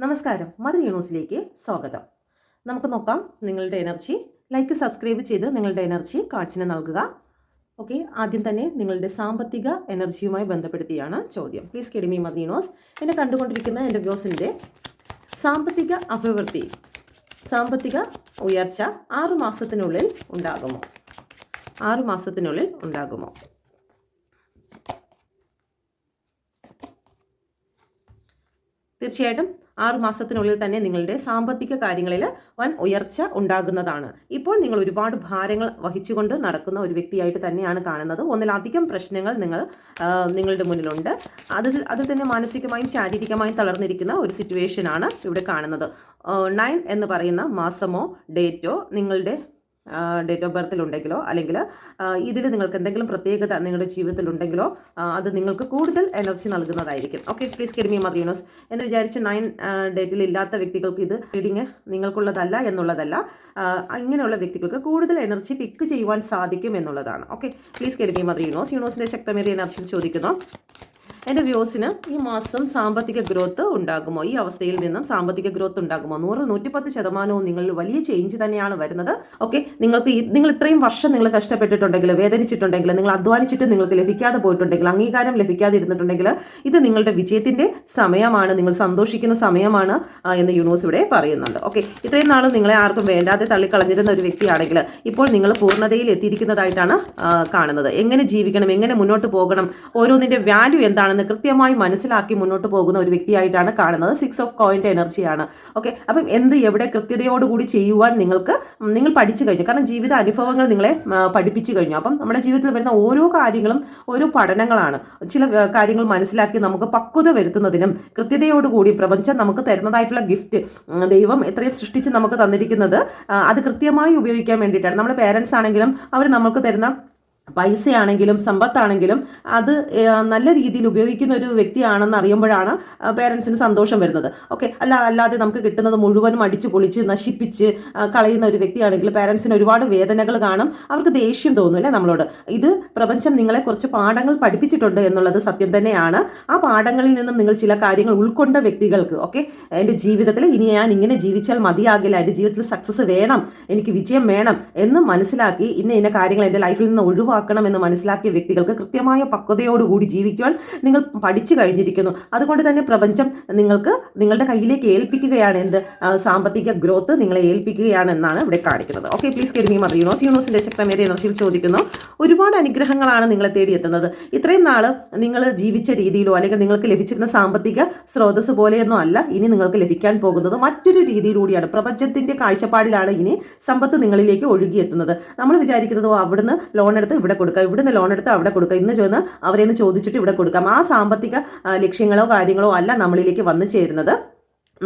നമസ്കാരം, മദർ ന്യൂസിലേക്ക് സ്വാഗതം. നമുക്ക് നോക്കാം നിങ്ങളുടെ എനർജി. ലൈക്ക് സബ്സ്ക്രൈബ് ചെയ്ത് നിങ്ങളുടെ എനർജി കാർഡ്സിന് നൽകുക. ഓക്കെ, ആദ്യം തന്നെ നിങ്ങളുടെ സാമ്പത്തിക എനർജിയുമായി ബന്ധപ്പെടുത്തിയാണ് ചോദ്യം. പ്ലീസ് കെഡിമി മദർ ന്യൂസ്. എന്നെ കണ്ടുകൊണ്ടിരിക്കുന്ന എൻ്റെ വ്യൂസിൻ്റെ സാമ്പത്തിക അഭിവൃദ്ധി, സാമ്പത്തിക ഉയർച്ച 6 മാസത്തിനുള്ളിൽ ഉണ്ടാകുമോ? 6 മാസത്തിനുള്ളിൽ ഉണ്ടാകുമോ? തീർച്ചയായിട്ടും 6 മാസത്തിനുള്ളിൽ തന്നെ നിങ്ങളുടെ സാമ്പത്തിക കാര്യങ്ങളിൽ വൻ ഉയർച്ച ഉണ്ടാകുന്നതാണ്. ഇപ്പോൾ നിങ്ങൾ ഒരുപാട് ഭാരങ്ങൾ വഹിച്ചുകൊണ്ട് നടക്കുന്ന ഒരു വ്യക്തിയായിട്ട് തന്നെയാണ് കാണുന്നത്. ഒന്നിലധികം പ്രശ്നങ്ങൾ നിങ്ങളുടെ മുന്നിലുണ്ട്. അതിൽ തന്നെ മാനസികമായും ശാരീരികമായും തളർന്നിരിക്കുന്ന ഒരു സിറ്റുവേഷനാണ് ഇവിടെ കാണുന്നത്. 9 എന്ന് പറയുന്ന മാസമോ ഡേറ്റോ നിങ്ങളുടെ ഡേറ്റ് ഓഫ് ബർത്തിലുണ്ടെങ്കിലോ അല്ലെങ്കിൽ ഇതിൽ നിങ്ങൾക്ക് എന്തെങ്കിലും പ്രത്യേകത നിങ്ങളുടെ ജീവിതത്തിലുണ്ടെങ്കിലോ അത് നിങ്ങൾക്ക് കൂടുതൽ എനർജി നൽകുന്നതായിരിക്കും. ഓക്കെ, പ്ലീസ് കെഡിമി മദർ യൂണിവേഴ്സ് എന്ന് വിചാരിച്ച് 9 ഡേറ്റിൽ ഇല്ലാത്ത വ്യക്തികൾക്ക് ഇത് റീഡിങ് നിങ്ങൾക്കുള്ളതല്ല എന്നുള്ളതല്ല. ഇങ്ങനെയുള്ള വ്യക്തികൾക്ക് കൂടുതൽ എനർജി പിക്ക് ചെയ്യുവാൻ സാധിക്കും എന്നുള്ളതാണ്. ഓക്കെ, പ്ലീസ് കെഡിമി മദർ യൂണിവേഴ്സ്. യൂണിവേഴ്സിൻ്റെ ശക്തമേറിയ എനർജിയിൽ ചോദിക്കുന്നു, എൻ്റെ വ്യൂസിന് ഈ മാസം സാമ്പത്തിക ഗ്രോത്ത് ഉണ്ടാകുമോ? ഈ അവസ്ഥയിൽ നിന്നും സാമ്പത്തിക ഗ്രോത്ത് ഉണ്ടാകുമോ? 100-110% നിങ്ങളിൽ വലിയ ചേഞ്ച് തന്നെയാണ് വരുന്നത്. ഓക്കെ, നിങ്ങൾ ഇത്രയും വർഷം നിങ്ങൾ കഷ്ടപ്പെട്ടിട്ടുണ്ടെങ്കിൽ, വേദനിച്ചിട്ടുണ്ടെങ്കിൽ, നിങ്ങൾ അധ്വാനിച്ചിട്ട് നിങ്ങൾക്ക് ലഭിക്കാതെ പോയിട്ടുണ്ടെങ്കിൽ, അംഗീകാരം ലഭിക്കാതെ ഇരുന്നിട്ടുണ്ടെങ്കിൽ, ഇത് നിങ്ങളുടെ വിജയത്തിൻ്റെ സമയമാണ്, നിങ്ങൾ സന്തോഷിക്കുന്ന സമയമാണ് എന്ന് യൂണിവേഴ്സ് ഇവിടെ പറയുന്നുണ്ട്. ഓക്കെ, ഇത്രയും നാളും നിങ്ങളെ ആർക്കും വേണ്ടാതെ തള്ളിക്കളഞ്ഞിരുന്ന ഒരു വ്യക്തിയാണെങ്കിൽ ഇപ്പോൾ നിങ്ങൾ പൂർണ്ണതയിൽ എത്തിയിരിക്കുന്നതായിട്ടാണ് കാണുന്നത്. എങ്ങനെ ജീവിക്കണം, എങ്ങനെ മുന്നോട്ട് പോകണം, ഓരോന്നിൻ്റെ വാല്യൂ എന്താണെന്ന് കൃത്യമായി മനസ്സിലാക്കി മുന്നോട്ട് പോകുന്ന ഒരു വ്യക്തിയായിട്ടാണ് കാണുന്നത്. 6 ഓഫ് കോയിൻ്റെ എനർജിയാണ്. ഓക്കെ, അപ്പം എവിടെ കൃത്യതയോടുകൂടി ചെയ്യുവാൻ നിങ്ങൾ പഠിച്ചു കഴിഞ്ഞു. കാരണം ജീവിത അനുഭവങ്ങൾ നിങ്ങളെ പഠിപ്പിച്ചു കഴിഞ്ഞു. അപ്പം നമ്മുടെ ജീവിതത്തിൽ വരുന്ന ഓരോ കാര്യങ്ങളും ഓരോ പഠനങ്ങളാണ്. ചില കാര്യങ്ങൾ മനസ്സിലാക്കി നമുക്ക് പക്വത വരുത്തുന്നതിനും കൃത്യതയോടുകൂടി പ്രപഞ്ചം നമുക്ക് തരുന്നതായിട്ടുള്ള ഗിഫ്റ്റ്, ദൈവം എത്രയും സൃഷ്ടിച്ച് നമുക്ക് തന്നിരിക്കുന്നത് അത് കൃത്യമായി ഉപയോഗിക്കാൻ വേണ്ടിയിട്ടാണ്. നമ്മുടെ പേരൻസ് ആണെങ്കിലും അവർ നമുക്ക് തരുന്ന പൈസയാണെങ്കിലും സമ്പത്താണെങ്കിലും അത് നല്ല രീതിയിൽ ഉപയോഗിക്കുന്ന ഒരു വ്യക്തിയാണെന്ന് അറിയുമ്പോഴാണ് പേരൻസിന് സന്തോഷം വരുന്നത്. ഓക്കെ, അല്ലാതെ നമുക്ക് കിട്ടുന്നത് മുഴുവനും അടിച്ച് പൊളിച്ച് നശിപ്പിച്ച് കളയുന്ന ഒരു വ്യക്തിയാണെങ്കിൽ പേരൻസിന് ഒരുപാട് വേദനകൾ കാണും, അവർക്ക് ദേഷ്യം തോന്നുമല്ലേ നമ്മളോട്. ഇത് പ്രപഞ്ചം നിങ്ങളെ കുറച്ച് പാഠങ്ങൾ പഠിപ്പിച്ചിട്ടുണ്ട് എന്നുള്ളത് സത്യം തന്നെയാണ്. ആ പാഠങ്ങളിൽ നിന്നും നിങ്ങൾ ചില കാര്യങ്ങൾ ഉൾക്കൊണ്ട വ്യക്തികൾക്ക് ഓക്കെ, എൻ്റെ ജീവിതത്തിൽ ഇനി ഞാൻ ഇങ്ങനെ ജീവിച്ചാൽ മതിയാകില്ല, എൻ്റെ ജീവിതത്തിൽ സക്സസ് വേണം, എനിക്ക് വിജയം വേണം എന്ന് മനസ്സിലാക്കി ഇന്ന കാര്യങ്ങൾ എൻ്റെ ലൈഫിൽ നിന്ന് എന്ന് മനസ്സിലാക്കിയ വ്യക്തികൾക്ക് കൃത്യമായ പക്വതയോടുകൂടി ജീവിക്കുവാൻ നിങ്ങൾ പഠിച്ചു കഴിഞ്ഞിരിക്കുന്നു. അതുകൊണ്ട് തന്നെ പ്രപഞ്ചം നിങ്ങളുടെ കയ്യിലേക്ക് ഏൽപ്പിക്കുകയാണ്. സാമ്പത്തിക ഗ്രോത്ത് നിങ്ങളെ ഏൽപ്പിക്കുകയാണ് എന്നാണ് ഇവിടെ കാണിക്കുന്നത്. ഓക്കെ, പ്ലീസ് കെഡിമി മദർ യൂണിവേഴ്സ്. യൂണിവേഴ്സിന്റെ ശക്തമേറിയ എനർജിയിൽ ചോദിക്കുന്നു, ഒരുപാട് അനുഗ്രഹങ്ങളാണ് നിങ്ങളെ തേടിയെത്തുന്നത്. ഇത്രയും നാൾ നിങ്ങൾ ജീവിച്ച രീതിയിലോ അല്ലെങ്കിൽ നിങ്ങൾക്ക് ലഭിച്ചിരുന്ന സാമ്പത്തിക സ്രോതസ് പോലെയൊന്നും അല്ല ഇനി നിങ്ങൾക്ക് ലഭിക്കാൻ പോകുന്നത്. മറ്റൊരു രീതിയിലൂടെയാണ്, പ്രപഞ്ചത്തിന്റെ കാഴ്ചപ്പാടിലാണ് ഇനി സമ്പത്ത് നിങ്ങളിലേക്ക് ഒഴുകിയെത്തുന്നത്. നമ്മൾ വിചാരിക്കുന്നത് അവിടുന്ന് ലോൺ എടുത്ത് ഇവിടെ കൊടുക്കാം, ഇവിടുന്ന് ലോൺ എടുത്ത് അവിടെ കൊടുക്കാം, ഇന്ന് ചോദിന്ന് അവരെന്ന് ചോദിച്ചിട്ട് ഇവിടെ കൊടുക്കാം. ആ സാമ്പത്തിക ലക്ഷ്യങ്ങളോ കാര്യങ്ങളോ അല്ല നമ്മളിലേക്ക് വന്നു ചേരുന്നത്.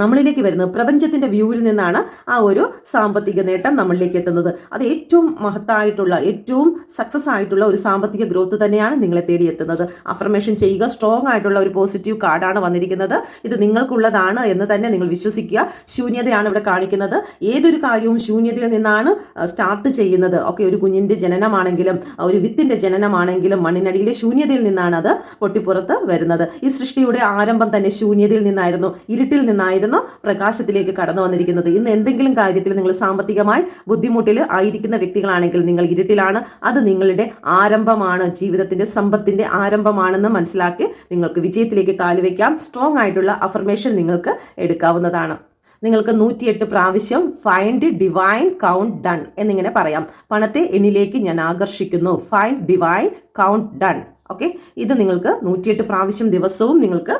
നമ്മളിലേക്ക് വരുന്നത് പ്രപഞ്ചത്തിൻ്റെ വ്യൂവിൽ നിന്നാണ് ആ ഒരു സാമ്പത്തിക നേട്ടം നമ്മളിലേക്ക് എത്തുന്നത്. അത് ഏറ്റവും മഹത്തായിട്ടുള്ള, ഏറ്റവും സക്സസ് ആയിട്ടുള്ള ഒരു സാമ്പത്തിക ഗ്രോത്ത് തന്നെയാണ് നിങ്ങളെ തേടിയെത്തുന്നത്. അഫർമേഷൻ ചെയ്യുക. സ്ട്രോങ് ആയിട്ടുള്ള ഒരു പോസിറ്റീവ് കാർഡാണ് വന്നിരിക്കുന്നത്. ഇത് നിങ്ങൾക്കുള്ളതാണ് എന്ന് തന്നെ നിങ്ങൾ വിശ്വസിക്കുക. ശൂന്യതയാണ് ഇവിടെ കാണിക്കുന്നത്. ഏതൊരു കാര്യവും ശൂന്യതയിൽ നിന്നാണ് സ്റ്റാർട്ട് ചെയ്യുന്നത്. ഓക്കെ, ഒരു കുഞ്ഞിൻ്റെ ജനനമാണെങ്കിലും ഒരു വിത്തിൻ്റെ ജനനമാണെങ്കിലും മണ്ണിനടിയിലെ ശൂന്യതയിൽ നിന്നാണ് അത് പൊട്ടിപ്പുറത്ത് വരുന്നത്. ഈ സൃഷ്ടിയുടെ ആരംഭം തന്നെ ശൂന്യതയിൽ നിന്നായിരുന്നു, ഇരുട്ടിൽ നിന്നായിരുന്നു പ്രകാശത്തിലേക്ക് കടന്നു വന്നിരിക്കുന്നത്. ഇന്ന് എന്തെങ്കിലും കാര്യത്തിൽ നിങ്ങൾ സാമ്പത്തികമായി ബുദ്ധിമുട്ടിൽ ആയിരിക്കുന്ന വ്യക്തികളാണെങ്കിൽ നിങ്ങൾ ഇരുട്ടിലാണ്. അത് നിങ്ങളുടെ ആരംഭമാണ്, ജീവിതത്തിന്റെ സമ്പത്തിന്റെ ആരംഭമാണെന്ന് മനസ്സിലാക്കി നിങ്ങൾക്ക് വിജയത്തിലേക്ക് കാലുവെക്കാം. സ്ട്രോങ് ആയിട്ടുള്ള അഫർമേഷൻ നിങ്ങൾക്ക് എടുക്കാവുന്നതാണ്. നിങ്ങൾക്ക് 108 പ്രാവശ്യം ഫൈൻഡ് ഡിവൈൻ കൗണ്ട് ഡൺ എന്നിങ്ങനെ പറയാം. പണത്തെ എന്നിലേക്ക് ഞാൻ ആകർഷിക്കുന്നു. Find divine count done. Okay, ഇത് നിങ്ങൾക്ക് 108 പ്രാവശ്യം ദിവസവും നിങ്ങൾക്ക്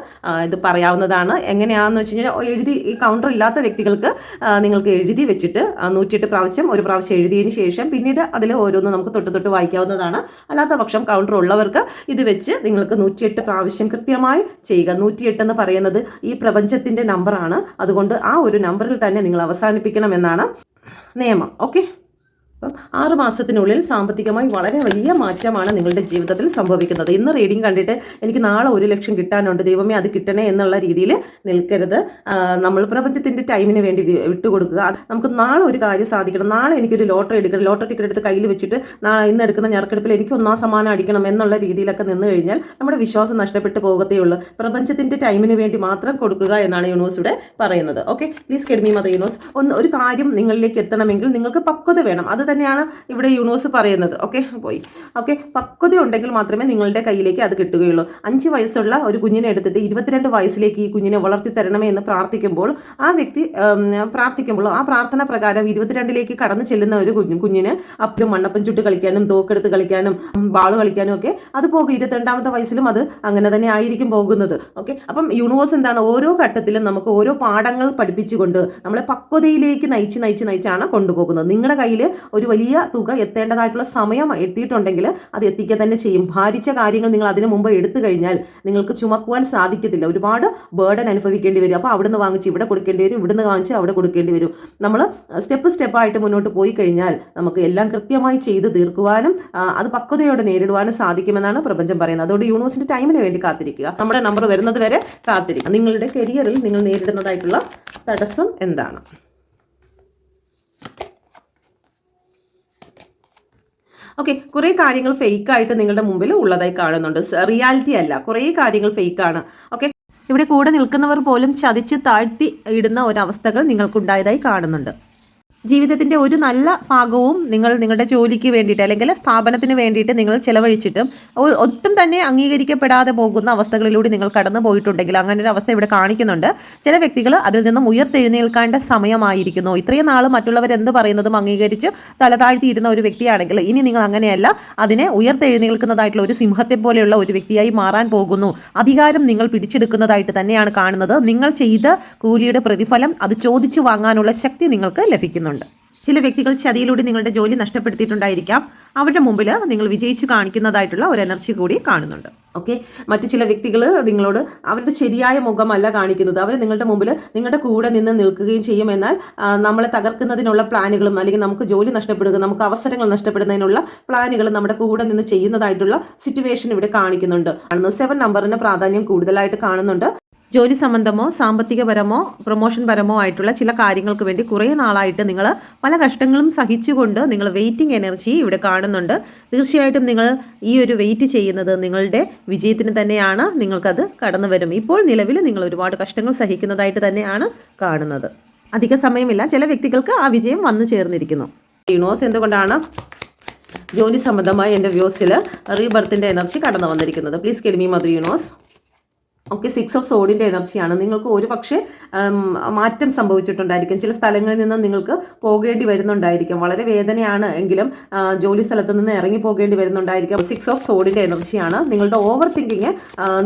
ഇത് പറയാവുന്നതാണ്. എങ്ങനെയാണെന്ന് വെച്ച് കഴിഞ്ഞാൽ എഴുതി, ഈ കൗണ്ടർ ഇല്ലാത്ത വ്യക്തികൾക്ക് നിങ്ങൾക്ക് എഴുതി വെച്ചിട്ട് 108 പ്രാവശ്യം ഒരു പ്രാവശ്യം എഴുതിയതിന് ശേഷം പിന്നീട് അതിൽ ഓരോന്ന് നമുക്ക് തൊട്ട് വായിക്കാവുന്നതാണ്. അല്ലാത്ത പക്ഷം കൗണ്ടർ ഉള്ളവർക്ക് ഇത് വെച്ച് നിങ്ങൾക്ക് 108 പ്രാവശ്യം കൃത്യമായി ചെയ്യുക. 108 എന്ന് പറയുന്നത് ഈ പ്രപഞ്ചത്തിൻ്റെ നമ്പറാണ്. അതുകൊണ്ട് ആ ഒരു നമ്പറിൽ തന്നെ നിങ്ങൾ അവസാനിപ്പിക്കണം എന്നാണ് നിയമം. ഓക്കെ, അപ്പം 6 മാസത്തിനുള്ളിൽ സാമ്പത്തികമായി വളരെ വലിയ മാറ്റമാണ് നിങ്ങളുടെ ജീവിതത്തിൽ സംഭവിക്കുന്നത്. ഇന്ന് റീഡിംഗ് കണ്ടിട്ട് എനിക്ക് നാളെ 1 ലക്ഷം കിട്ടാനുണ്ട്, ദൈവമേ അത് കിട്ടണേ എന്നുള്ള രീതിയിൽ നിൽക്കരുത്. നമ്മൾ പ്രപഞ്ചത്തിൻ്റെ ടൈമിന് വേണ്ടി വിട്ടുകൊടുക്കുക. നമുക്ക് നാളെ ഒരു കാര്യം സാധിക്കണം, നാളെ എനിക്കൊരു ലോട്ടറി എടുക്കണം, ലോട്ടറി ടിക്കറ്റ് എടുത്ത് കയ്യിൽ വെച്ചിട്ട് ഇന്ന് എടുക്കുന്ന ഞെറുക്കെടുപ്പിൽ എനിക്ക് 1-ാം സമ്മാനം അടിക്കണം എന്നുള്ള രീതിയിലൊക്കെ നിന്ന് കഴിഞ്ഞാൽ നമ്മുടെ വിശ്വാസം നഷ്ടപ്പെട്ടു പോകത്തേ ഉള്ളൂ. പ്രപഞ്ചത്തിൻ്റെ ടൈമിന് വേണ്ടി മാത്രം കൊടുക്കുക എന്നാണ് യൂണിവേഴ്സ് ഇവിടെ പറയുന്നത്. Okay, please guide me mother universe. ഒരു കാര്യം നിങ്ങളിലേക്ക് എത്തണമെങ്കിൽ നിങ്ങൾക്ക് പക്വത വേണം. അത് തന്നെയാണ് ഇവിടെ യൂണിവേഴ്സ് പറയുന്നത്. ഓക്കെ, പക്വത ഉണ്ടെങ്കിൽ മാത്രമേ നിങ്ങളുടെ കയ്യിലേക്ക് അത് കിട്ടുകയുള്ളൂ. 5 വയസ്സുള്ള ഒരു കുഞ്ഞിനെ എടുത്തിട്ട് 22 വയസ്സിലേക്ക് ഈ കുഞ്ഞിനെ വളർത്തി തരണമേ എന്ന് പ്രാർത്ഥിക്കുമ്പോൾ ആ വ്യക്തി ആ പ്രാർത്ഥന പ്രകാരം 22ലേക്ക് കടന്നു ചെല്ലുന്ന ഒരു കുഞ്ഞിന് അപ്പനും മണ്ണപ്പം ചുട്ട് കളിക്കാനും തോക്കെടുത്ത് കളിക്കാനും ബാള് കളിക്കാനും ഒക്കെ അത് പോകും. 22ാമത്തെ വയസ്സിലും അത് അങ്ങനെ തന്നെ ആയിരിക്കും പോകുന്നത്. ഓക്കെ, അപ്പം യൂണിവേഴ്സ് എന്താണ്, ഓരോ ഘട്ടത്തിലും നമുക്ക് ഓരോ പാഠങ്ങൾ പഠിപ്പിച്ചുകൊണ്ട് നമ്മളെ പക്വതയിലേക്ക് നയിച്ചാണ് കൊണ്ടുപോകുന്നത്. നിങ്ങളുടെ കയ്യിൽ ഒരു വലിയ തുക എത്തേണ്ടതായിട്ടുള്ള സമയം എത്തിയിട്ടുണ്ടെങ്കിൽ അത് എത്തിക്കുക തന്നെ ചെയ്യും. ഭാരിച്ച കാര്യങ്ങൾ നിങ്ങൾ അതിനു മുമ്പ് എടുത്തു കഴിഞ്ഞാൽ നിങ്ങൾക്ക് ചുമക്കുവാൻ സാധിക്കത്തില്ല. ഒരുപാട് ബേർഡൻ അനുഭവിക്കേണ്ടി വരും. അപ്പോൾ അവിടുന്ന് വാങ്ങിച്ച് ഇവിടെ കൊടുക്കേണ്ടി വരും, ഇവിടുന്ന് വാങ്ങിച്ച് അവിടെ കൊടുക്കേണ്ടി വരും. നമ്മൾ സ്റ്റെപ്പായിട്ട് മുന്നോട്ട് പോയി കഴിഞ്ഞാൽ നമുക്ക് എല്ലാം കൃത്യമായി ചെയ്ത് തീർക്കുവാനും അത് പക്വതയോടെ നേരിടുവാനും സാധിക്കുമെന്നാണ് പ്രപഞ്ചം പറയുന്നത്. അതുകൊണ്ട് യൂണിവേഴ്സിൻ്റെ ടൈമിന് വേണ്ടി കാത്തിരിക്കുക, നമ്മുടെ നമ്പർ വരുന്നത് വരെ കാത്തിരിക്കുക. നിങ്ങളുടെ കരിയറിൽ നിങ്ങൾ നേരിടുന്നതായിട്ടുള്ള തടസ്സം എന്താണ്? ഓക്കെ, കുറേ കാര്യങ്ങൾ ഫേക്കായിട്ട് നിങ്ങളുടെ മുമ്പിൽ ഉള്ളതായി കാണുന്നുണ്ട്. റിയാലിറ്റി അല്ല, കുറേ കാര്യങ്ങൾ ഫേക്കാണ്. ഓക്കെ, ഇവിടെ കൂടെ നിൽക്കുന്നവർ പോലും ചതിച്ച് താഴ്ത്തി ഇടുന്ന ഒരവസ്ഥകൾ നിങ്ങൾക്കുണ്ടായതായി കാണുന്നുണ്ട്. ജീവിതത്തിൻ്റെ ഒരു നല്ല ഭാഗവും നിങ്ങളുടെ ജോലിക്ക് വേണ്ടിയിട്ട് അല്ലെങ്കിൽ സ്ഥാപനത്തിന് വേണ്ടിയിട്ട് നിങ്ങൾ ചിലവഴിച്ചിട്ടും ഒട്ടും തന്നെ അംഗീകരിക്കപ്പെടാതെ പോകുന്ന അവസ്ഥകളിലൂടെ നിങ്ങൾ കടന്നു പോയിട്ടുണ്ടെങ്കിൽ അങ്ങനെ ഒരു അവസ്ഥ ഇവിടെ കാണിക്കുന്നുണ്ട്. ചില വ്യക്തികൾ അതിൽ നിന്നും ഉയർത്തെഴുന്നേൽക്കേണ്ട സമയമായിരിക്കുന്നു. ഇത്രയും നാൾ മറ്റുള്ളവർ എന്ത് പറയുന്നതും അംഗീകരിച്ച് തലതാഴ്ത്തിയിരുന്ന ഒരു വ്യക്തിയാണെങ്കിൽ ഇനി നിങ്ങൾ അങ്ങനെയല്ല, അതിനെ ഉയർത്തെഴുന്നേൽക്കുന്നതായിട്ടുള്ള ഒരു സിംഹത്തെ പോലെയുള്ള ഒരു വ്യക്തിയായി മാറാൻ പോകുന്നു. അധികാരം നിങ്ങൾ പിടിച്ചെടുക്കുന്നതായിട്ട് തന്നെയാണ് കാണുന്നത്. നിങ്ങൾ ചെയ്ത കൂലിയുടെ പ്രതിഫലം അത് ചോദിച്ചു വാങ്ങാനുള്ള ശക്തി നിങ്ങൾക്ക് ലഭിക്കുന്നുണ്ട്. ചില വ്യക്തികൾ ചതിയിലൂടെ നിങ്ങളുടെ ജോലി നഷ്ടപ്പെടുത്തിയിട്ടുണ്ടായിരിക്കാം. അവരുടെ മുമ്പിൽ നിങ്ങൾ വിജയിച്ച് കാണിക്കുന്നതായിട്ടുള്ള ഒരു എനർജി കൂടി കാണുന്നുണ്ട്. ഓക്കെ, മറ്റു ചില വ്യക്തികൾ നിങ്ങളോട് അവരുടെ ശരിയായ മുഖമല്ല കാണിക്കുന്നത്. അവർ നിങ്ങളുടെ മുമ്പിൽ നിങ്ങളുടെ കൂടെ നിന്ന് നിൽക്കുകയും ചെയ്യും. എന്നാൽ നമ്മളെ തകർക്കുന്നതിനുള്ള പ്ലാനുകളും അല്ലെങ്കിൽ നമുക്ക് ജോലി നഷ്ടപ്പെടുക, നമുക്ക് അവസരങ്ങൾ നഷ്ടപ്പെടുന്നതിനുള്ള പ്ലാനുകളും നമ്മുടെ കൂടെ നിന്ന് ചെയ്യുന്നതായിട്ടുള്ള സിറ്റുവേഷൻ ഇവിടെ കാണിക്കുന്നുണ്ട്. 7 നമ്പറിന് പ്രാധാന്യം കൂടുതലായിട്ട് കാണുന്നുണ്ട്. ജോലി സംബന്ധമോ സാമ്പത്തികപരമോ പ്രൊമോഷൻ പരമോ ആയിട്ടുള്ള ചില കാര്യങ്ങൾക്ക് വേണ്ടി കുറേ നാളായിട്ട് നിങ്ങൾ പല കഷ്ടങ്ങളും സഹിച്ചുകൊണ്ട് നിങ്ങൾ വെയിറ്റിംഗ് എനർജി ഇവിടെ കാണുന്നുണ്ട്. തീർച്ചയായിട്ടും നിങ്ങൾ ഈ ഒരു വെയിറ്റ് ചെയ്യുന്നത് നിങ്ങളുടെ വിജയത്തിന് തന്നെയാണ്. നിങ്ങൾക്കത് കടന്നു വരും. ഇപ്പോൾ നിലവിൽ നിങ്ങൾ ഒരുപാട് കഷ്ടങ്ങൾ സഹിക്കുന്നതായിട്ട് തന്നെയാണ് കാണുന്നത്. അധിക സമയമില്ല, ചില വ്യക്തികൾക്ക് ആ വിജയം വന്നു ചേർന്നിരിക്കുന്നു. യൂണിവേഴ്സ് എന്തുകൊണ്ടാണ് ജോലി സംബന്ധമായി എൻ്റെ വ്യൂസിൽ റീബർത്തിൻ്റെ എനർജി കടന്നു വന്നിരിക്കുന്നത്? Please guide me mother universe. Okay, 6 of സോഡിൻ്റെ എനർജിയാണ്. നിങ്ങൾക്ക് ഒരു പക്ഷേ മാറ്റം സംഭവിച്ചിട്ടുണ്ടായിരിക്കും. ചില സ്ഥലങ്ങളിൽ നിന്ന് നിങ്ങൾക്ക് പോകേണ്ടി വരുന്നുണ്ടായിരിക്കും. വളരെ വേദനയാണ് എങ്കിലും ജോലി സ്ഥലത്ത് നിന്ന് ഇറങ്ങി പോകേണ്ടി വരുന്നുണ്ടായിരിക്കും. 6 ഓഫ് സോഡിൻ്റെ എനർജിയാണ്. നിങ്ങളുടെ ഓവർ തിങ്കിങ്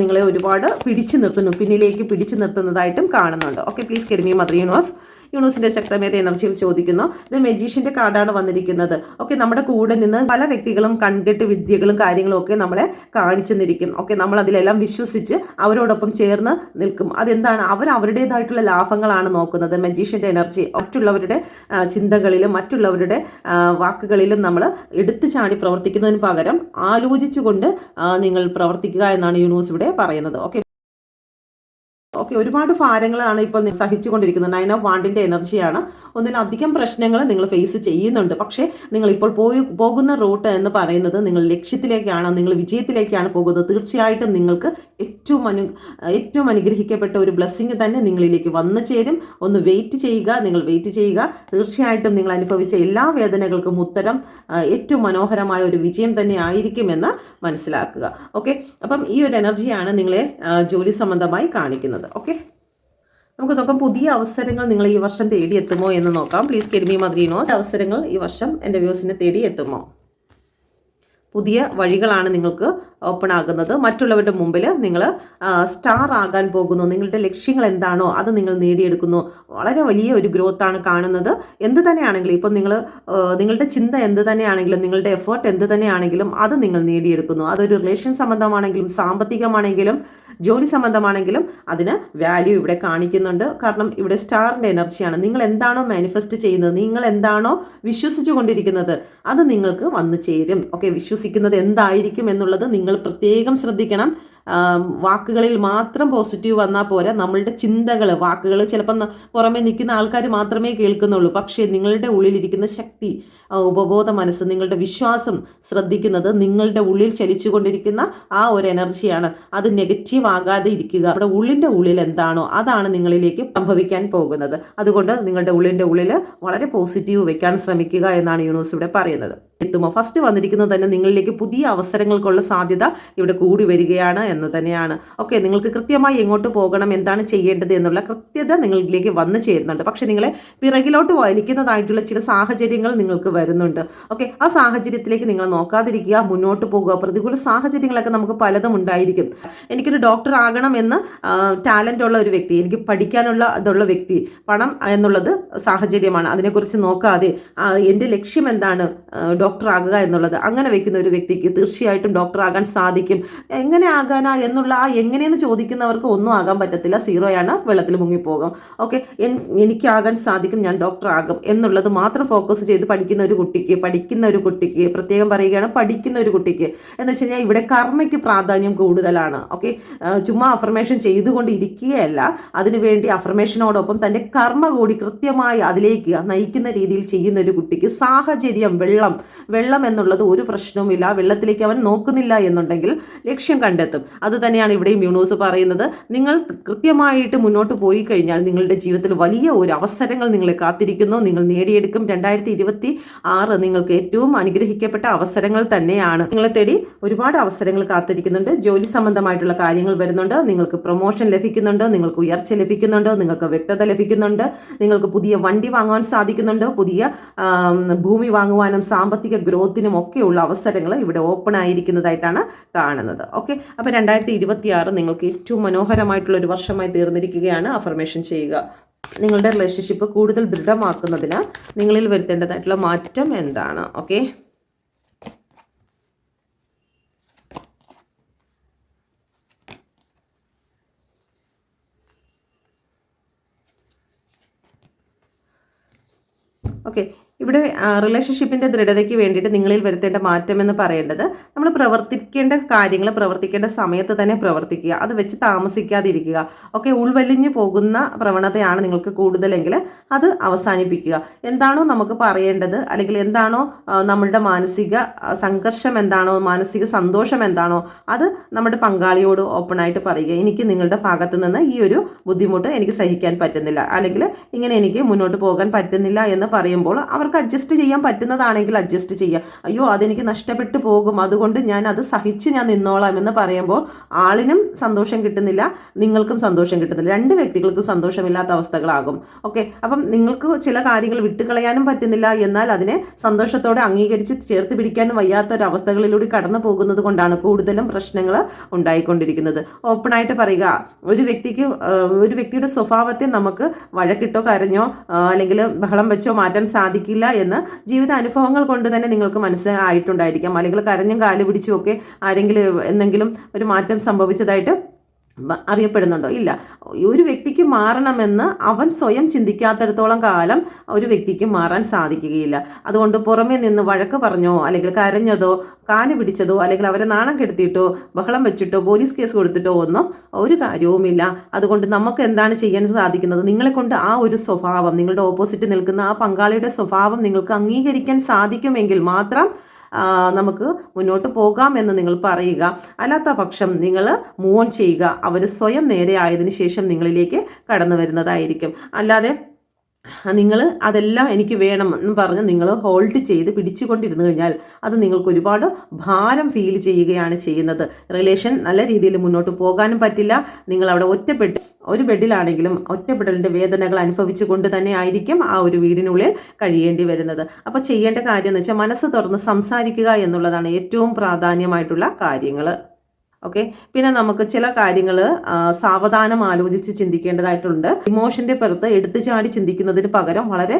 നിങ്ങളെ ഒരുപാട് പിന്നിലേക്ക് പിടിച്ചു നിർത്തുന്നതായിട്ടും കാണുന്നുണ്ട്. Okay, please guide me mother universe. യൂണിവേഴ്സിൻ്റെ ശക്തമേറിയ എനർജിയിൽ ചോദിക്കുന്നു. ഇത് മെജീഷ്യൻ്റെ കാർഡാണ് വന്നിരിക്കുന്നത്. ഓക്കെ, നമ്മുടെ കൂടെ നിന്ന് പല വ്യക്തികളും കൺകെട്ട് വിദ്യകളും കാര്യങ്ങളും ഒക്കെ നമ്മളെ കാണിച്ചു നിൽക്കും. ഓക്കെ, നമ്മൾ അതിലെല്ലാം വിശ്വസിച്ച് അവരോടൊപ്പം ചേർന്ന് നിൽക്കും. അതെന്താണ്, അവരുടേതായിട്ടുള്ള ലാഭങ്ങളാണ് നോക്കുന്നത്. മെജീഷ്യൻ്റെ എനർജി മറ്റുള്ളവരുടെ ചിന്തകളിലും മറ്റുള്ളവരുടെ വാക്കുകളിലും നമ്മൾ എടുത്തു ചാടി പ്രവർത്തിക്കുന്നതിന് പകരം ആലോചിച്ചുകൊണ്ട് നിങ്ങൾ പ്രവർത്തിക്കുക എന്നാണ് യൂണിവേഴ്സ് ഇവിടെ പറയുന്നത്. ഓക്കെ, ഒരുപാട് ഭാരങ്ങളാണ് ഇപ്പോൾ സഹിച്ചുകൊണ്ടിരിക്കുന്നത്. 9 ഓഫ് വാണ്ടിൻ്റെ എനർജിയാണ്. ഒന്നിലധികം പ്രശ്നങ്ങൾ നിങ്ങൾ ഫേസ് ചെയ്യുന്നുണ്ട്. പക്ഷേ നിങ്ങളിപ്പോൾ പോകുന്ന റൂട്ട് എന്ന് പറയുന്നത് നിങ്ങൾ ലക്ഷ്യത്തിലേക്കാണ്, നിങ്ങൾ വിജയത്തിലേക്കാണ് പോകുന്നത്. തീർച്ചയായിട്ടും നിങ്ങൾക്ക് ഏറ്റവും അനുഗ്രഹിക്കപ്പെട്ട ഒരു ബ്ലെസ്സിങ് തന്നെ നിങ്ങളിലേക്ക് വന്നു ചേരും. ഒന്ന് വെയിറ്റ് ചെയ്യുക, നിങ്ങൾ വെയിറ്റ് ചെയ്യുക. തീർച്ചയായിട്ടും നിങ്ങൾ അനുഭവിച്ച എല്ലാ വേദനകൾക്കും ഉത്തരം ഏറ്റവും മനോഹരമായ ഒരു വിജയം തന്നെ ആയിരിക്കുമെന്ന് മനസ്സിലാക്കുക. ഓക്കെ, അപ്പം ഈ ഒരു എനർജിയാണ് നിങ്ങളെ ജോലി സംബന്ധമായി കാണിക്കുന്നത്. ഓക്കെ, നമുക്ക് നോക്കാം പുതിയ അവസരങ്ങൾ നിങ്ങൾ ഈ വർഷം തേടിയെത്തുമോ എന്ന് നോക്കാം. Please guide me mother universe. അവസരങ്ങൾ ഈ വർഷം എൻ്റെ വ്യൂസിനെ തേടിയെത്തുമോ? പുതിയ വഴികളാണ് നിങ്ങൾക്ക് ഓപ്പൺ ആകുന്നത്. മറ്റുള്ളവരുടെ മുമ്പിൽ നിങ്ങൾ സ്റ്റാർ ആകാൻ പോകുന്നു. നിങ്ങളുടെ ലക്ഷ്യങ്ങൾ എന്താണോ അത് നിങ്ങൾ നേടിയെടുക്കുന്നു. വളരെ വലിയ ഒരു ഗ്രോത്താണ് കാണുന്നത്. എന്ത് തന്നെയാണെങ്കിലും ഇപ്പം നിങ്ങളുടെ ചിന്ത എന്ത് തന്നെയാണെങ്കിലും നിങ്ങളുടെ എഫേർട്ട് എന്ത് തന്നെയാണെങ്കിലും അത് നിങ്ങൾ നേടിയെടുക്കുന്നു. അതൊരു റിലേഷൻ സംബന്ധമാണെങ്കിലും സാമ്പത്തികമാണെങ്കിലും ജോലി സംബന്ധമാണെങ്കിലും അതിന് വാല്യൂ ഇവിടെ കാണിക്കുന്നുണ്ട്. കാരണം ഇവിടെ സ്റ്റാറിൻ്റെ എനർജിയാണ്. നിങ്ങൾ എന്താണോ മാനിഫെസ്റ്റ് ചെയ്യുന്നത്, നിങ്ങൾ എന്താണോ വിശ്വസിച്ചു കൊണ്ടിരിക്കുന്നത്, അത് നിങ്ങൾക്ക് വന്നു ചേരും. ഓക്കെ, വിശ്വസിക്കുന്നത് എന്തായിരിക്കും എന്നുള്ളത് നിങ്ങൾ പ്രത്യേകം ശ്രദ്ധിക്കണം. വാക്കുകളിൽ മാത്രം പോസിറ്റീവ് വന്നാൽ പോരാ, നമ്മളുടെ ചിന്തകൾ, വാക്കുകൾ ചിലപ്പം പുറമെ നിൽക്കുന്ന ആൾക്കാർ മാത്രമേ കേൾക്കുന്നുള്ളൂ. പക്ഷേ നിങ്ങളുടെ ഉള്ളിലിരിക്കുന്ന ശക്തി, ഉപബോധ മനസ്സ്, നിങ്ങളുടെ വിശ്വാസം ശ്രദ്ധിക്കുന്നത് നിങ്ങളുടെ ഉള്ളിൽ ചലിച്ചുകൊണ്ടിരിക്കുന്ന ആ ഒരു എനർജിയാണ്. അത് നെഗറ്റീവ് ആകാതെ ഇരിക്കുക. നമ്മുടെ ഉള്ളിൻ്റെ ഉള്ളിൽ എന്താണോ അതാണ് നിങ്ങളിലേക്ക് സംഭവിക്കാൻ പോകുന്നത്. അതുകൊണ്ട് നിങ്ങളുടെ ഉള്ളിൻ്റെ ഉള്ളിൽ വളരെ പോസിറ്റീവ് വെക്കാൻ ശ്രമിക്കുക എന്നാണ് യൂണിവേഴ്സ് ഇവിടെ പറയുന്നത്. എത്തുമോ ഫസ്റ്റ് വന്നിരിക്കുന്നത് തന്നെ നിങ്ങളിലേക്ക് പുതിയ അവസരങ്ങൾക്കുള്ള സാധ്യത ഇവിടെ കൂടി വരികയാണ് എന്ന് തന്നെയാണ്. ഓക്കെ, നിങ്ങൾക്ക് കൃത്യമായി എങ്ങോട്ട് പോകണം, എന്താണ് ചെയ്യേണ്ടത് എന്നുള്ള കൃത്യത നിങ്ങളിലേക്ക് വന്നു ചേരുന്നുണ്ട്. പക്ഷെ നിങ്ങളെ പിറകിലോട്ട് വലിക്കുന്നതായിട്ടുള്ള ചില സാഹചര്യങ്ങൾ നിങ്ങൾക്ക് വരുന്നുണ്ട്. ഓക്കെ, ആ സാഹചര്യത്തിലേക്ക് നിങ്ങൾ നോക്കാതിരിക്കുക, മുന്നോട്ട് പോകുക. പ്രതികൂല സാഹചര്യങ്ങളൊക്കെ നമുക്ക് പലതും ഉണ്ടായിരിക്കും. എനിക്കൊരു ഡോക്ടർ ആകണം എന്ന് ടാലൻ്റ് ഉള്ള ഒരു വ്യക്തി, എനിക്ക് പഠിക്കാനുള്ള ഇതുള്ള വ്യക്തി, പണം എന്നുള്ളത് സാഹചര്യമാണ്, അതിനെക്കുറിച്ച് നോക്കാതെ എൻ്റെ ലക്ഷ്യം എന്താണ്, ഡോക്ടർ ആകുക എന്നുള്ളത്, അങ്ങനെ വെക്കുന്ന ഒരു വ്യക്തിക്ക് തീർച്ചയായിട്ടും ഡോക്ടർ ആകാൻ സാധിക്കും. എങ്ങനെ ആകാനാ എന്നുള്ള എങ്ങനെയെന്ന് ചോദിക്കുന്നവർക്ക് ഒന്നും ആകാൻ പറ്റത്തില്ല, സീറോയാണ്, വെള്ളത്തിൽ മുങ്ങിപ്പോകും. ഓക്കെ, എനിക്കാകാൻ സാധിക്കും, ഞാൻ ഡോക്ടർ ആകും എന്നുള്ളത് മാത്രം ഫോക്കസ് ചെയ്ത് പഠിക്കുന്ന ഒരു കുട്ടിക്ക് പ്രത്യേകം പറയുകയാണ്, പഠിക്കുന്ന ഒരു കുട്ടിക്ക് എന്ന് വെച്ച് കഴിഞ്ഞാൽ ഇവിടെ കർമ്മയ്ക്ക് പ്രാധാന്യം കൂടുതലാണ്. ഓക്കെ, ചുമ്മാ അഫർമേഷൻ ചെയ്തുകൊണ്ട് ഇരിക്കുകയല്ല, അതിനുവേണ്ടി അഫർമേഷനോടൊപ്പം തൻ്റെ കർമ്മ കൂടി കൃത്യമായി അതിലേക്ക് നയിക്കുന്ന രീതിയിൽ ചെയ്യുന്ന ഒരു കുട്ടിക്ക് സാഹചര്യം, വെള്ളം എന്നുള്ളത് ഒരു പ്രശ്നവുമില്ല, വെള്ളത്തിലേക്ക് അവൻ നോക്കുന്നില്ല എന്നുണ്ടെങ്കിൽ ലക്ഷ്യം കണ്ടെത്തും. അത് തന്നെയാണ് ഇവിടെയും യൂണിവേഴ്സ് പറയുന്നത്. നിങ്ങൾ കൃത്യമായിട്ട് മുന്നോട്ട് പോയി കഴിഞ്ഞാൽ നിങ്ങളുടെ ജീവിതത്തിൽ വലിയ ഒരു അവസരങ്ങൾ നിങ്ങളെ കാത്തിരിക്കുന്നു, നിങ്ങൾ നേടിയെടുക്കും. 2026 നിങ്ങൾക്ക് ഏറ്റവും അനുഗ്രഹിക്കപ്പെട്ട അവസരങ്ങൾ തന്നെയാണ്. നിങ്ങളെ തേടി ഒരുപാട് അവസരങ്ങൾ കാത്തിരിക്കുന്നുണ്ട്. ജോലി സംബന്ധമായിട്ടുള്ള കാര്യങ്ങൾ വരുന്നുണ്ട്, നിങ്ങൾക്ക് പ്രൊമോഷൻ ലഭിക്കുന്നുണ്ട്, നിങ്ങൾക്ക് ഉയർച്ച ലഭിക്കുന്നുണ്ട്, നിങ്ങൾക്ക് വ്യക്തത ലഭിക്കുന്നുണ്ട്, നിങ്ങൾക്ക് പുതിയ വണ്ടി വാങ്ങുവാൻ സാധിക്കുന്നുണ്ട്, പുതിയ ഭൂമി വാങ്ങുവാനും സാമ്പത്തിക ഗ്രോത്തിനും ഒക്കെയുള്ള അവസരങ്ങൾ ഇവിടെ ഓപ്പൺ ആയിരിക്കുന്നതായിട്ടാണ് കാണുന്നത്. ഓക്കെ, അപ്പോൾ 2026 നിങ്ങൾക്ക് ഏറ്റവും മനോഹരമായിട്ടുള്ള ഒരു വർഷമായി തീർന്നിരിക്കുകയാണ്. അഫർമേഷൻ ചെയ്യുക. നിങ്ങളുടെ റിലേഷൻഷിപ്പ് കൂടുതൽ ദൃഢമാക്കുന്നതിന് നിങ്ങളിൽ വരുത്തേണ്ടതായിട്ടുള്ള മാറ്റം എന്താണ്? ഓക്കെ, ഓക്കെ, ഇവിടെ റിലേഷൻഷിപ്പിൻ്റെ ദൃഢതയ്ക്ക് വേണ്ടിയിട്ട് നിങ്ങളിൽ വരുത്തേണ്ട മാറ്റം എന്ന് പറയേണ്ടത്, നമ്മൾ പ്രവർത്തിക്കേണ്ട കാര്യങ്ങൾ പ്രവർത്തിക്കേണ്ട സമയത്ത് തന്നെ പ്രവർത്തിക്കുക, അത് വെച്ച് താമസിക്കാതിരിക്കുക. ഓക്കെ, ഉൾവലിഞ്ഞു പോകുന്ന പ്രവണതയാണ് നിങ്ങൾക്ക് കൂടുതലെങ്കിൽ അത് അവസാനിപ്പിക്കുക. എന്താണോ നമുക്ക് പറയേണ്ടത്, അല്ലെങ്കിൽ എന്താണോ നമ്മളുടെ മാനസിക സംഘർഷം എന്താണോ, മാനസിക സന്തോഷം എന്താണോ, അത് നമ്മുടെ പങ്കാളിയോട് ഓപ്പണായിട്ട് പറയുക. എനിക്ക് നിങ്ങളുടെ ഭാഗത്ത് നിന്ന് ഈ ഒരു ബുദ്ധിമുട്ട് എനിക്ക് സഹിക്കാൻ പറ്റുന്നില്ല, അല്ലെങ്കിൽ ഇങ്ങനെ എനിക്ക് മുന്നോട്ട് പോകാൻ പറ്റുന്നില്ല എന്ന് പറയുമ്പോൾ അവർക്ക് അഡ്ജസ്റ്റ് ചെയ്യാൻ പറ്റുന്നതാണെങ്കിൽ അഡ്ജസ്റ്റ് ചെയ്യുക. അയ്യോ അതെനിക്ക് നഷ്ടപ്പെട്ടു പോകും, അതുകൊണ്ട് ഞാൻ അത് സഹിച്ച് ഞാൻ നിന്നോളാം എന്ന് പറയുമ്പോൾ ആളിനും സന്തോഷം കിട്ടുന്നില്ല, നിങ്ങൾക്കും സന്തോഷം കിട്ടുന്നില്ല, രണ്ട് വ്യക്തികൾക്കും സന്തോഷമില്ലാത്ത അവസ്ഥകളാകും. ഓക്കെ, അപ്പം നിങ്ങൾക്ക് ചില കാര്യങ്ങൾ വിട്ടുകളയാനും പറ്റുന്നില്ല, എന്നാൽ അതിനെ സന്തോഷത്തോടെ അംഗീകരിച്ച് ചേർത്ത് പിടിക്കാനും വയ്യാത്തൊരവസ്ഥകളിലൂടെ കടന്നു പോകുന്നത് കൊണ്ടാണ് കൂടുതലും പ്രശ്നങ്ങൾ ഉണ്ടായിക്കൊണ്ടിരിക്കുന്നത്. ഓപ്പണായിട്ട് പറയുക. ഒരു വ്യക്തിയുടെ സ്വഭാവത്തെ നമുക്ക് വഴക്കിട്ടോ കരഞ്ഞോ അല്ലെങ്കിൽ ബഹളം വെച്ചോ മാറ്റാൻ സാധിക്കില്ല എന്ന് ജീവിത അനുഭവങ്ങൾ കൊണ്ട് തന്നെ നിങ്ങൾക്ക് മനസ്സിലായിട്ടുണ്ടായിരിക്കാം. അല്ലെങ്കിൽ കരഞ്ഞും കാല് പിടിച്ചും ഒക്കെ ആരെങ്കിലും എന്തെങ്കിലും ഒരു മാറ്റം സംഭവിച്ചതായിട്ട് അറിയപ്പെടുന്നുണ്ടോ? ഇല്ല. ഒരു വ്യക്തിക്ക് മാറണമെന്ന് അവൻ സ്വയം ചിന്തിക്കാത്തിടത്തോളം കാലം ഒരു വ്യക്തിക്ക് മാറാൻ സാധിക്കുകയില്ല. അതുകൊണ്ട് പുറമേ നിന്ന് വഴക്ക് പറഞ്ഞോ അല്ലെങ്കിൽ കരഞ്ഞതോ കാല് പിടിച്ചതോ അല്ലെങ്കിൽ അവരെ നാണം കെടുത്തിയിട്ടോ ബഹളം വെച്ചിട്ടോ പോലീസ് കേസ് കൊടുത്തിട്ടോ ഒന്നും ഒരു കാര്യവുമില്ല. അതുകൊണ്ട് നമുക്ക് എന്താണ് ചെയ്യാൻ സാധിക്കുന്നത്? നിങ്ങളെ കൊണ്ട് ആ ഒരു സ്വഭാവം, നിങ്ങളുടെ ഓപ്പോസിറ്റ് നിൽക്കുന്ന ആ പങ്കാളിയുടെ സ്വഭാവം നിങ്ങൾക്ക് അംഗീകരിക്കാൻ സാധിക്കുമെങ്കിൽ മാത്രം നമുക്ക് മുന്നോട്ട് പോകാം എന്ന് നിങ്ങൾ പറയുക. അല്ലാത്ത പക്ഷം നിങ്ങൾ മൂവ് ഓൺ ചെയ്യുക. അവർ സ്വയം നേരെ ആയതിനു ശേഷം നിങ്ങളിലേക്ക് കടന്നു വരുന്നതായിരിക്കും. അല്ലാതെ നിങ്ങൾ അതെല്ലാം എനിക്ക് വേണം എന്ന് പറഞ്ഞ് നിങ്ങൾ ഹോൾഡ് ചെയ്ത് പിടിച്ചുകൊണ്ടിരുന്നു കഴിഞ്ഞാൽ അത് നിങ്ങൾക്ക് ഒരുപാട് ഭാരം ഫീൽ ചെയ്യുകയാണ് ചെയ്യുന്നത്. റിലേഷൻ നല്ല രീതിയിൽ മുന്നോട്ട് പോകാനും പറ്റില്ല. നിങ്ങൾ അവിടെ ഒറ്റപ്പെട്ട് ഒരു ബെഡിലാണെങ്കിലും ഒറ്റപ്പെടലിൻ്റെ വേദനകൾ അനുഭവിച്ചു കൊണ്ട് തന്നെ ആയിരിക്കും ആ ഒരു വീടിനുള്ളിൽ കഴിയേണ്ടി വരുന്നത്. അപ്പോൾ ചെയ്യേണ്ട കാര്യം എന്ന് വെച്ചാൽ മനസ്സ് തുറന്ന് സംസാരിക്കുക എന്നുള്ളതാണ് ഏറ്റവും പ്രാധാന്യമായിട്ടുള്ള കാര്യങ്ങൾ. ഓക്കെ. പിന്നെ നമുക്ക് ചില കാര്യങ്ങൾ സാവധാനം ആലോചിച്ച് ചിന്തിക്കേണ്ടതായിട്ടുണ്ട്. ഇമോഷൻ്റെ പുറത്ത് എടുത്തു ചാടി ചിന്തിക്കുന്നതിന് പകരം വളരെ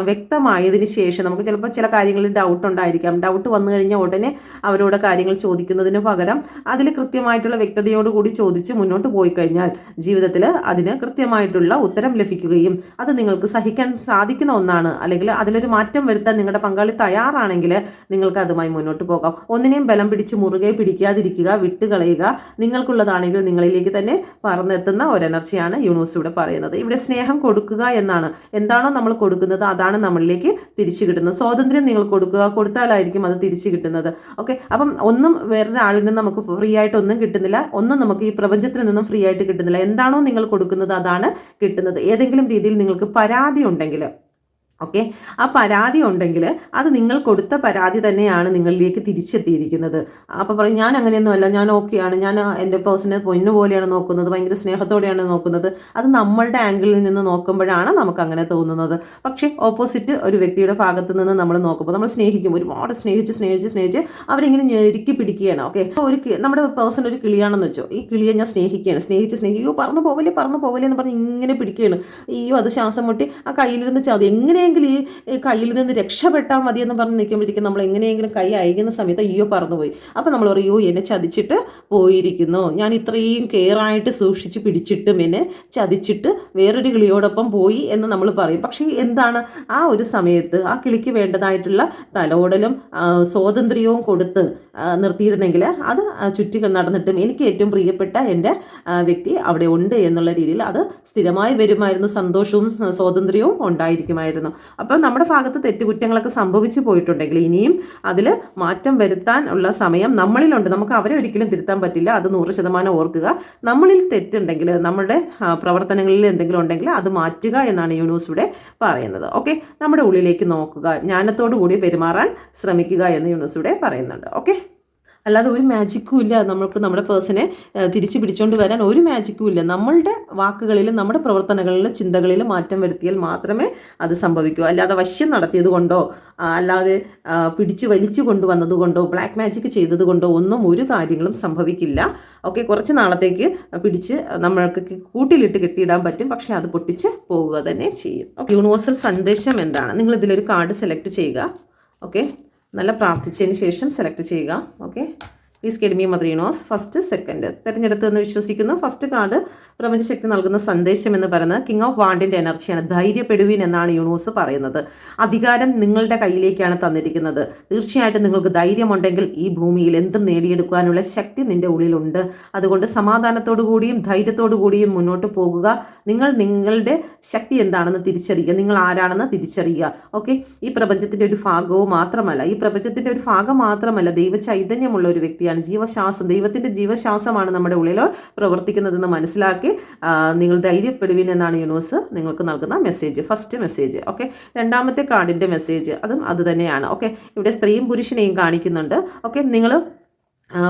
വ്യക്തമായതിന് ശേഷം നമുക്ക് ചിലപ്പോൾ ചില കാര്യങ്ങളിൽ ഡൗട്ട് ഉണ്ടായിരിക്കാം. ഡൗട്ട് വന്നു കഴിഞ്ഞാൽ ഉടനെ അവരോട് കാര്യങ്ങൾ ചോദിക്കുന്നതിന് പകരം അതിൽ കൃത്യമായിട്ടുള്ള വ്യക്തതയോടുകൂടി ചോദിച്ച് മുന്നോട്ട് പോയി കഴിഞ്ഞാൽ ജീവിതത്തിൽ അതിന് കൃത്യമായിട്ടുള്ള ഉത്തരം ലഭിക്കുകയും അത് നിങ്ങൾക്ക് സഹിക്കാൻ സാധിക്കുന്ന ഒന്നാണ്. അല്ലെങ്കിൽ അതിലൊരു മാറ്റം വരുത്താൻ നിങ്ങളുടെ പങ്കാളി തയ്യാറാണെങ്കിൽ നിങ്ങൾക്ക് അതുമായി മുന്നോട്ട് പോകാം. ഒന്നിനെയും ബലം പിടിച്ച് മുറുകെ പിടിക്കാതിരിക്കുക, വിട്ടുകളയുക. നിങ്ങൾക്കുള്ളതാണെങ്കിൽ നിങ്ങളിലേക്ക് തന്നെ പറന്നെത്തുന്ന ഒരു എനർജിയാണ് യൂണിവേഴ്സ് ഇവിടെ പറയുന്നത്. ഇവിടെ സ്നേഹം കൊടുക്കുക എന്നാണ്. എന്താണോ നമ്മൾ കൊടുക്കുന്നത് അതാണ് നമ്മളിലേക്ക് തിരിച്ചു കിട്ടുന്നത്. സ്വാതന്ത്ര്യം നിങ്ങൾ കൊടുക്കുക, കൊടുത്താലായിരിക്കും അത് തിരിച്ചു കിട്ടുന്നത്. ഓക്കെ. അപ്പം ഒന്നും വേറൊരാളിൽ നിന്ന് നമുക്ക് ഫ്രീ ആയിട്ട് ഒന്നും കിട്ടുന്നില്ല. ഒന്നും നമുക്ക് ഈ പ്രപഞ്ചത്തിൽ നിന്നും ഫ്രീ ആയിട്ട് കിട്ടുന്നില്ല. എന്താണോ നിങ്ങൾ കൊടുക്കുന്നത് അതാണ് കിട്ടുന്നത്. ഏതെങ്കിലും രീതിയിൽ നിങ്ങൾക്ക് പരാതി ഉണ്ടെങ്കിൽ, ഓക്കെ, ആ പരാതി ഉണ്ടെങ്കിൽ അത് നിങ്ങൾ കൊടുത്ത പരാതി തന്നെയാണ് നിങ്ങളിലേക്ക് തിരിച്ചെത്തിയിരിക്കുന്നത്. അപ്പോൾ പറയും ഞാൻ അങ്ങനെയൊന്നുമല്ല, ഞാൻ ഓക്കെയാണ്, ഞാൻ എൻ്റെ പേഴ്സണെ പൊന്നു പോലെയാണ് നോക്കുന്നത്, ഭയങ്കര സ്നേഹത്തോടെയാണ് നോക്കുന്നത്. അത് നമ്മളുടെ ആംഗിളിൽ നിന്ന് നോക്കുമ്പോഴാണ് നമുക്ക് അങ്ങനെ തോന്നുന്നത്. പക്ഷേ ഓപ്പോസിറ്റ് ഒരു വ്യക്തിയുടെ ഭാഗത്ത് നിന്ന് നമ്മൾ നോക്കുമ്പോൾ നമ്മൾ സ്നേഹിക്കും, ഒരുപാട് സ്നേഹിച്ച് അവരിങ്ങനെ ഞെരുക്കി പിടിക്കുകയാണ്. ഓക്കെ, നമ്മുടെ പേഴ്സൺ ഒരു കിളിയാണെന്ന് വെച്ചോ, ഈ കിളിയെ ഞാൻ സ്നേഹിച്ച് അയ്യോ പറന്നു പോവല്ലേ എന്ന് പറഞ്ഞ് ഇങ്ങനെ പിടിക്കുകയാണ്. അയ്യോ അത് ശ്വാസം മുട്ടി ആ കയ്യിലിരുന്ന് ചാതി എങ്ങനെയെങ്കിലും ഈ കയ്യിൽ നിന്ന് രക്ഷപ്പെട്ടാൽ മതി എന്ന് പറഞ്ഞ് നിൽക്കുമ്പോഴത്തേക്കും നമ്മൾ എങ്ങനെയെങ്കിലും കൈ അയക്കുന്ന സമയത്ത് അയ്യോ പറന്നുപോയി. അപ്പം നമ്മൾ പറയും എന്നെ ചതിച്ചിട്ട് പോയിരിക്കുന്നു, ഞാൻ ഇത്രയും കെയറായിട്ട് സൂക്ഷിച്ച് പിടിച്ചിട്ടും എന്നെ ചതിച്ചിട്ട് വേറൊരു കിളിയോടൊപ്പം പോയി എന്ന് നമ്മൾ പറയും. പക്ഷേ എന്താണ്, ആ ഒരു സമയത്ത് ആ കിളിക്ക് വേണ്ടതായിട്ടുള്ള തലോടലും സ്വാതന്ത്ര്യവും കൊടുത്ത് നിർത്തിയിരുന്നെങ്കിൽ അത് ചുറ്റി നടന്നിട്ടും എനിക്ക് ഏറ്റവും പ്രിയപ്പെട്ട എൻ്റെ വ്യക്തി അവിടെ ഉണ്ട് എന്നുള്ള രീതിയിൽ അത് സ്ഥിരമായി വരുമായിരുന്നു. സന്തോഷവും സ്വാതന്ത്ര്യവും ഉണ്ടായിരിക്കുമായിരുന്നു. അപ്പം നമ്മുടെ ഭാഗത്ത് തെറ്റുകുറ്റങ്ങളൊക്കെ സംഭവിച്ചു പോയിട്ടുണ്ടെങ്കിൽ ഇനിയും അതിൽ മാറ്റം വരുത്താൻ ഉള്ള സമയം നമ്മളിലുണ്ട്. നമുക്ക് അവരെ ഒരിക്കലും തിരുത്താൻ പറ്റില്ല, അത് 100% ഓർക്കുക. നമ്മളിൽ തെറ്റുണ്ടെങ്കിൽ, നമ്മുടെ പ്രവർത്തനങ്ങളിൽ എന്തെങ്കിലും ഉണ്ടെങ്കിൽ അത് മാറ്റുക എന്നാണ് യൂണിവേഴ്സ് ഇവിടെ പറയുന്നത്. ഓക്കെ, നമ്മുടെ ഉള്ളിലേക്ക് നോക്കുക, ജ്ഞാനത്തോടു കൂടി പെരുമാറാൻ ശ്രമിക്കുക എന്ന് യൂണിവേഴ്സ് ഇവിടെ പറയുന്നുണ്ട്. ഓക്കെ, അല്ലാതെ ഒരു മാജിക്കും ഇല്ല. നമുക്ക് നമ്മുടെ പേഴ്സണെ തിരിച്ച് പിടിച്ചുകൊണ്ട് വരാൻ ഒരു മാജിക്കും ഇല്ല. നമ്മളുടെ വാക്കുകളിലും നമ്മുടെ പ്രവർത്തനങ്ങളിലും ചിന്തകളിലും മാറ്റം വരുത്തിയാൽ മാത്രമേ അത് സംഭവിക്കൂ. അല്ലാതെ വശ്യം നടത്തിയത് കൊണ്ടോ അല്ലാതെ പിടിച്ച് വലിച്ചു കൊണ്ടുവന്നതുകൊണ്ടോ ബ്ലാക്ക് മാജിക് ചെയ്തത് കൊണ്ടോ ഒന്നും ഒരു കാര്യങ്ങളും സംഭവിക്കില്ല. ഓക്കെ, കുറച്ച് നാളത്തേക്ക് പിടിച്ച് നമ്മൾക്ക് കൂട്ടിലിട്ട് കെട്ടിയിടാൻ പറ്റും, പക്ഷേ അത് പൊട്ടിച്ച് പോവുക തന്നെ ചെയ്യും. ഓക്കെ, യൂണിവേഴ്സൽ സന്ദേശം എന്താണ്? നിങ്ങൾ ഇതിലൊരു കാർഡ് സെലക്ട് ചെയ്യുക. ഓക്കെ, നല്ല പ്രാർത്ഥിച്ചതിന് ശേഷം സെലക്ട് ചെയ്യുക. Okay, please get me mother universe first second തിരഞ്ഞെടുത്തു എന്ന് വിശ്വസിക്കുന്നു. ഫസ്റ്റ് കാർഡ് പ്രപഞ്ചശക്തി നൽകുന്ന സന്ദേശം എന്ന് പറയുന്നത് കിങ് ഓഫ് വാണ്ടിൻ്റെ എനർജിയാണ്. ധൈര്യപ്പെടുവീൻ എന്നാണ് യൂണിവേഴ്സ് പറയുന്നത്. അധികാരം നിങ്ങളുടെ കയ്യിലേക്കാണ് തന്നിരിക്കുന്നത്. തീർച്ചയായിട്ടും നിങ്ങൾക്ക് ധൈര്യമുണ്ടെങ്കിൽ ഈ ഭൂമിയിൽ എന്തും നേടിയെടുക്കാനുള്ള ശക്തി നിൻ്റെ ഉള്ളിലുണ്ട്. അതുകൊണ്ട് സമാധാനത്തോടു കൂടിയും ധൈര്യത്തോടു കൂടിയും മുന്നോട്ട് പോകുക. നിങ്ങൾ നിങ്ങളുടെ ശക്തി എന്താണെന്ന് തിരിച്ചറിയുക, നിങ്ങൾ ആരാണെന്ന് തിരിച്ചറിയുക. ഓക്കെ, ഈ പ്രപഞ്ചത്തിൻ്റെ ഒരു ഭാഗവും മാത്രമല്ല, ഈ പ്രപഞ്ചത്തിൻ്റെ ഒരു ഭാഗം മാത്രമല്ല, ദൈവ ചൈതന്യമുള്ള ഒരു വ്യക്തിയാണ്. ജീവശ്വാസം, ദൈവത്തിൻ്റെ ജീവശ്വാസമാണ് നമ്മുടെ ഉള്ളിൽ പ്രവർത്തിക്കുന്നതെന്ന് മനസ്സിലാക്കി നിങ്ങൾ ധൈര്യപ്പെടുവിൻ എന്നാണ് യൂണിവേഴ്സ് നിങ്ങൾക്ക് നൽകുന്ന മെസ്സേജ്, ഫസ്റ്റ് മെസ്സേജ്. ഓക്കെ, രണ്ടാമത്തെ കാർഡിൻ്റെ മെസ്സേജ് അതും അത് തന്നെയാണ്. ഓക്കെ, ഇവിടെ സ്ത്രീയും പുരുഷനെയും കാണിക്കുന്നുണ്ട്. ഓക്കെ, നിങ്ങൾ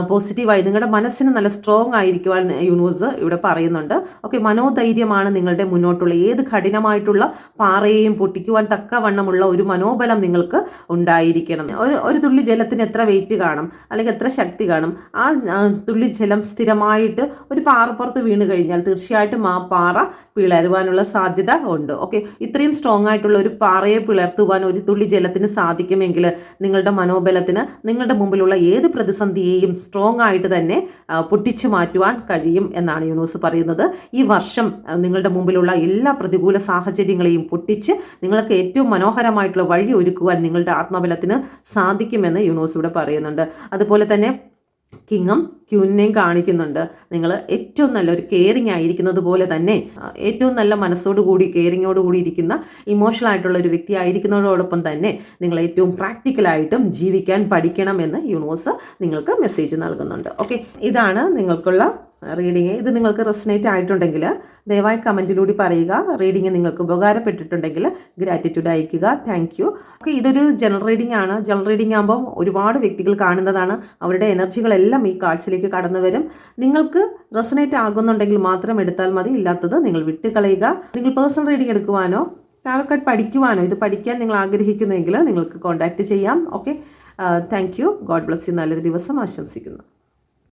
പോസിറ്റീവായി നിങ്ങളുടെ മനസ്സിന് നല്ല സ്ട്രോങ് ആയിരിക്കുവാൻ യൂണിവേഴ്സ് ഇവിടെ പറയുന്നുണ്ട്. ഓക്കെ, മനോധൈര്യമാണ് നിങ്ങളുടെ മുന്നോട്ടുള്ള ഏത് കഠിനമായിട്ടുള്ള പാറയെയും പൊട്ടിക്കുവാൻ തക്കവണ്ണമുള്ള ഒരു മനോബലം നിങ്ങൾക്ക് ഉണ്ടായിരിക്കണം. ഒരു തുള്ളി ജലത്തിന് എത്ര വെയിറ്റ് കാണും അല്ലെങ്കിൽ എത്ര ശക്തി കാണും? ആ തുള്ളി ജലം സ്ഥിരമായിട്ട് ഒരു പാറപ്പുറത്ത് വീണ് കഴിഞ്ഞാൽ തീർച്ചയായിട്ടും ആ പാറ പിളരുവാനുള്ള സാധ്യത ഉണ്ട്. ഓക്കെ, ഇത്രയും സ്ട്രോങ് ആയിട്ടുള്ള ഒരു പാറയെ പിളർത്തുവാൻ ഒരു തുള്ളി ജലത്തിന് സാധിക്കുമെങ്കിൽ നിങ്ങളുടെ മനോബലത്തിന് നിങ്ങളുടെ മുമ്പിലുള്ള ഏത് പ്രതിസന്ധിയെയും സ്ട്രോങ് ആയിട്ട് തന്നെ പൊട്ടിച്ചു മാറ്റുവാൻ കഴിയും എന്നാണ് യൂണിവേഴ്സ് പറയുന്നത്. ഈ വർഷം നിങ്ങളുടെ മുമ്പിലുള്ള എല്ലാ പ്രതികൂല സാഹചര്യങ്ങളെയും പൊട്ടിച്ച് നിങ്ങൾക്ക് ഏറ്റവും മനോഹരമായിട്ടുള്ള വഴി ഒരുക്കുവാൻ നിങ്ങളുടെ ആത്മബലത്തിന് സാധിക്കുമെന്ന് യൂണിവേഴ്സ് ഇവിടെ പറയുന്നുണ്ട്. അതുപോലെ തന്നെ കിങ്ങും ക്യൂനെയും കാണിക്കുന്നുണ്ട്. നിങ്ങൾ ഏറ്റവും നല്ലൊരു കെയറിങ് ആയിരിക്കുന്നത് പോലെ തന്നെ ഏറ്റവും നല്ല മനസ്സോടുകൂടി കെയറിങ്ങോടുകൂടി ഇരിക്കുന്ന ഇമോഷണൽ ആയിട്ടുള്ള ഒരു വ്യക്തി ആയിരിക്കുന്നതോടൊപ്പം തന്നെ നിങ്ങൾ ഏറ്റവും പ്രാക്ടിക്കലായിട്ടും ജീവിക്കാൻ പഠിക്കണമെന്ന് യൂണിവേഴ്സ് നിങ്ങൾക്ക് മെസ്സേജ് നൽകുന്നുണ്ട്. ഓക്കെ, ഇതാണ് നിങ്ങൾക്കുള്ള റീഡിങ്. ഇത് നിങ്ങൾക്ക് റെസനേറ്റ് ആയിട്ടുണ്ടെങ്കിൽ ദയവായി കമൻറ്റിലൂടെ പറയുക. റീഡിങ് നിങ്ങൾക്ക് ഉപകാരപ്പെട്ടിട്ടുണ്ടെങ്കിൽ ഗ്രാറ്റിറ്റ്യൂഡ് അയയ്ക്കുക. Thank you. ഓക്കെ, ഇതൊരു ജനറൽ റീഡിംഗ് ആണ്. ജനറൽ റീഡിംഗ് ആകുമ്പം ഒരുപാട് വ്യക്തികൾ കാണുന്നതാണ്. അവരുടെ എനർജികളെല്ലാം ഈ കാർഡ്സിലേക്ക് കടന്നു വരും. നിങ്ങൾക്ക് റെസനേറ്റ് ആകുന്നുണ്ടെങ്കിൽ മാത്രം എടുത്താൽ മതി, ഇല്ലാത്തത് നിങ്ങൾ വിട്ടുകളയുക. നിങ്ങൾ പേഴ്സണൽ റീഡിംഗ് എടുക്കുവാനോ ടാരോ കാർഡ് പഠിക്കുവാനോ ഇത് പഠിക്കാൻ നിങ്ങൾ ആഗ്രഹിക്കുന്നെങ്കിൽ നിങ്ങൾക്ക് കോൺടാക്റ്റ് ചെയ്യാം. Okay, thank you. God bless you. നല്ലൊരു ദിവസം ആശംസിക്കുന്നു.